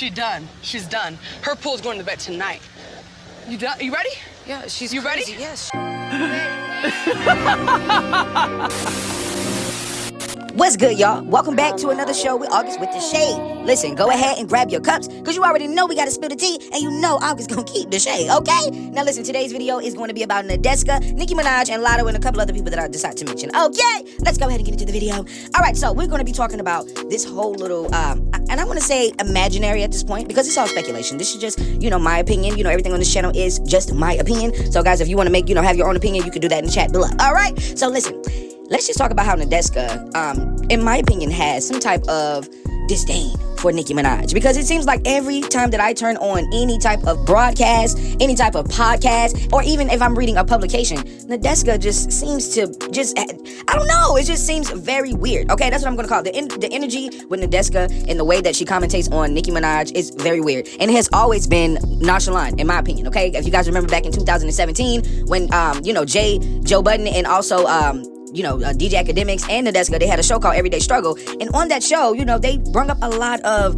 She's done. She's done. Her pool's going to bed tonight. You done? You ready? Yeah, she's You crazy. ready? Yes. What's good, y'all? Welcome back to another show with August with the Shade. Listen, go ahead and grab your cups, because you already know we got to spill the tea, and you know August gonna keep the shade, okay? Now listen, today's video is going to be about Nadeska, Nicki Minaj, and Latto, and a couple other people that I decide to mention, okay? Let's go ahead and get into the video. All right, so we're going to be talking about this whole little, and I want to say imaginary at this point, because it's all speculation. This is just, my opinion. Everything on this channel is just my opinion. So guys, if you want to make, have your own opinion, you can do that in the chat below, all right? So listen. Let's just talk about how Nadeska, in my opinion, has some type of disdain for Nicki Minaj. Because it seems like every time that I turn on any type of broadcast, any type of podcast, or even if I'm reading a publication, Nadeska just seems to I don't know, it just seems very weird. Okay, that's what I'm going to call it. The energy with Nadeska and the way that she commentates on Nicki Minaj is very weird. And it has always been nonchalant, in my opinion, okay? If you guys remember back in 2017, when, Joe Budden, and also, DJ Academics and Nadeska, they had a show called Everyday Struggle. And on that show, they brung up a lot of,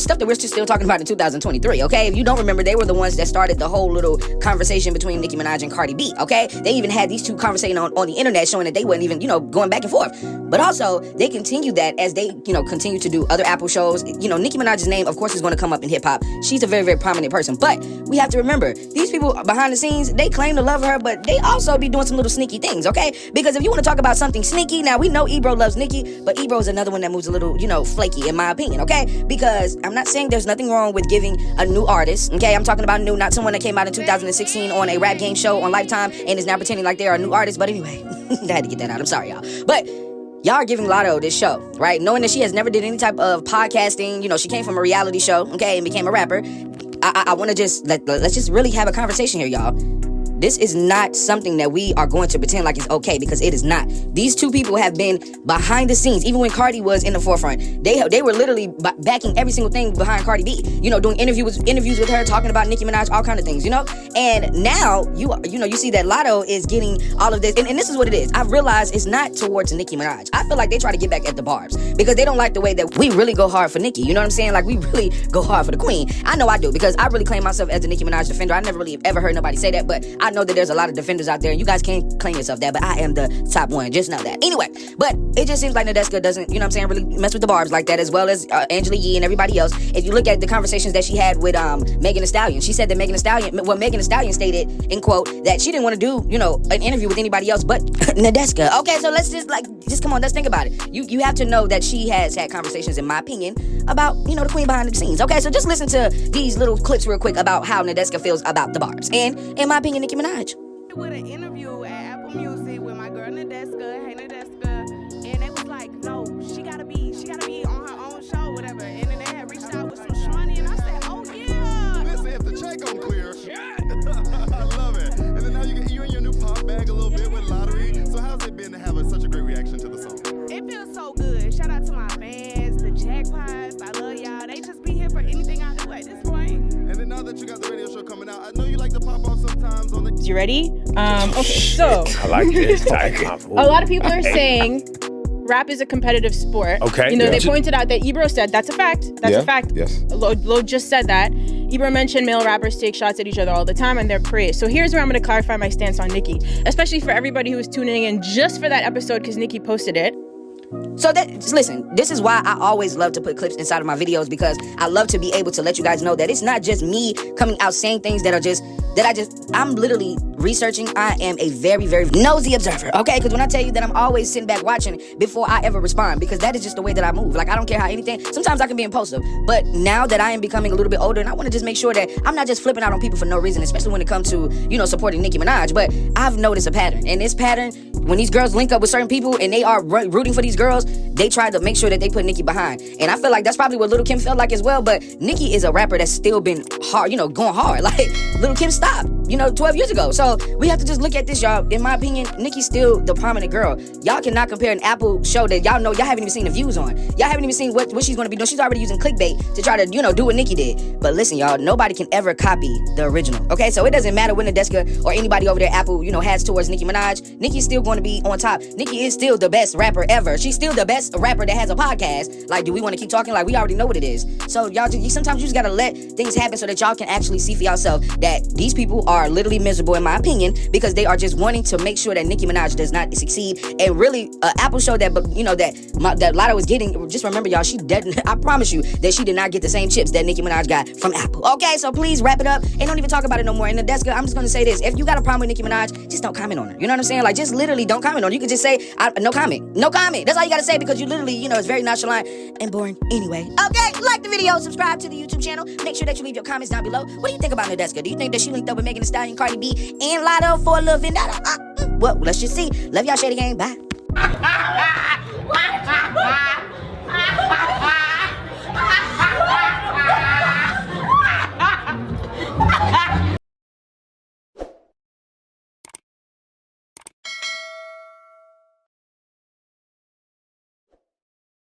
stuff that we're still talking about in 2023, okay? If you don't remember, they were the ones that started the whole little conversation between Nicki Minaj and Cardi B, okay? They even had these two conversating on the internet, showing that they weren't even, going back and forth. But also, they continue that as they, continue to do other Apple shows. Nicki Minaj's name, of course, is going to come up in hip-hop. She's a very, very prominent person. But we have to remember, these people behind the scenes, they claim to love her, but they also be doing some little sneaky things, okay? Because if you want to talk about something sneaky, now we know Ebro loves Nicki, but Ebro is another one that moves a little, flaky, in my opinion, okay? Because I'm not saying there's nothing wrong with giving a new artist, okay? I'm talking about new, not someone that came out in 2016 on a rap game show on Lifetime and is now pretending like they are a new artist. But anyway, I had to get that out. I'm sorry, y'all. But y'all are giving Latto this show, right? Knowing that she has never did any type of podcasting. She came from a reality show, okay, and became a rapper. I want to just, let's just really have a conversation here, y'all. This is not something that we are going to pretend like it's okay, because it is not. These two people have been behind the scenes. Even when Cardi was in the forefront, they were literally backing every single thing behind Cardi B. Doing interviews with her, talking about Nicki Minaj, all kind of things, And now you see that Latto is getting all of this, and this is what it is. I've realized it's not towards Nicki Minaj. I feel like they try to get back at the Barbs, because they don't like the way that we really go hard for Nicki. You know what I'm saying? Like, we really go hard for the queen. I know I do, because I really claim myself as a Nicki Minaj defender. I never really ever heard nobody say that, but I know that there's a lot of defenders out there, and you guys can't claim yourself that, but I am the top one. Just know that. Anyway, but it just seems like Nadeska doesn't, really mess with the Barbs like that, as well as Angela Yee and everybody else. If you look at the conversations that she had with Megan Thee Stallion, she said that Megan Thee Stallion stated, in quote, that she didn't want to do, an interview with anybody else but Nadeska. Okay, so let's just come on, let's think about it. You have to know that she has had conversations, in my opinion, about, the queen behind the scenes. Okay, so just listen to these little clips real quick about how Nadeska feels about the Barbs. And, in my opinion, Nicki Minaj. With an interview at Apple Music with my girl Nadeska, hey Nadeska, and they was like, no, she gotta be on her own show, whatever. And then they had reached out with some money, and I said, oh yeah. Listen, if the check don't clear, I love it. And then now you in your new pop bag a little bit with Lottery. So how's it been to have such a great reaction to the song? It feels so good. Shout out to my fans, the Jackpots. I love y'all. They just be here for anything I do at this point. And then now that you got the radio show coming out, I know you like to pop off sometimes on the. You ready? Okay, so I like this. a lot of people are saying rap is a competitive sport. Okay. They pointed out that Ebro said that's a fact. That's a fact. Yes. Lo just said that. Ebro mentioned male rappers take shots at each other all the time, and they're praised. So here's where I'm going to clarify my stance on Nicki, especially for everybody who was tuning in just for that episode, because Nicki posted it. So listen, this is why I always love to put clips inside of my videos, because I love to be able to let you guys know that it's not just me coming out saying things I'm literally researching. I am a very, very nosy observer, okay? Because when I tell you that I'm always sitting back watching before I ever respond, because that is just the way that I move. Like, I don't care how anything, sometimes I can be impulsive, but now that I am becoming a little bit older, and I want to just make sure that I'm not just flipping out on people for no reason, especially when it comes to, supporting Nicki Minaj. But I've noticed a pattern, and this pattern, when these girls link up with certain people and they are rooting for these girls, they try to make sure that they put Nicki behind. And I feel like that's probably what Lil' Kim felt like as well, but Nicki is a rapper that's still been hard, going hard. Like, Lil' Kim stopped, 12 years ago. So we have to just look at this, y'all. In my opinion, Nicki's still the prominent girl. Y'all cannot compare an Apple show that y'all haven't even seen the views on. Y'all haven't even seen what she's going to be doing. She's already using clickbait to try to, do what Nicki did. But listen, y'all, nobody can ever copy the original, okay? So it doesn't matter what Nadeska or anybody over there Apple, has towards Nicki Minaj. Nicki's still going to be on top. Nicki is still the best rapper ever. She's still the best that's a rapper that has a podcast, like, do we want to keep talking? Like, we already know what it is. So y'all, sometimes you just gotta let things happen so that y'all can actually see for yourself that these people are literally miserable, in my opinion, because they are just wanting to make sure that Nicki Minaj does not succeed. And really, Apple showed that, you know, that Latto was getting. Just remember, y'all, she didn't. I promise you that she did not get the same chips that Nicki Minaj got from Apple. Okay, so please wrap it up and don't even talk about it no more. And Nadeska, I'm just gonna say this: if you got a problem with Nicki Minaj, just don't comment on her. You know what I'm saying? Like, just literally don't comment on her. You can just say no comment, no comment. That's all you gotta say, because you literally, you know, it's very nonchalant and boring anyway. Okay, like the video, subscribe to the YouTube channel. Make sure that you leave your comments down below. What do you think about Nadeska? Do you think that she linked up with Megan Thee Stallion, Cardi B, and Latto for a little vendetta? Well, let's just see. Love y'all, Shady Gang. Bye.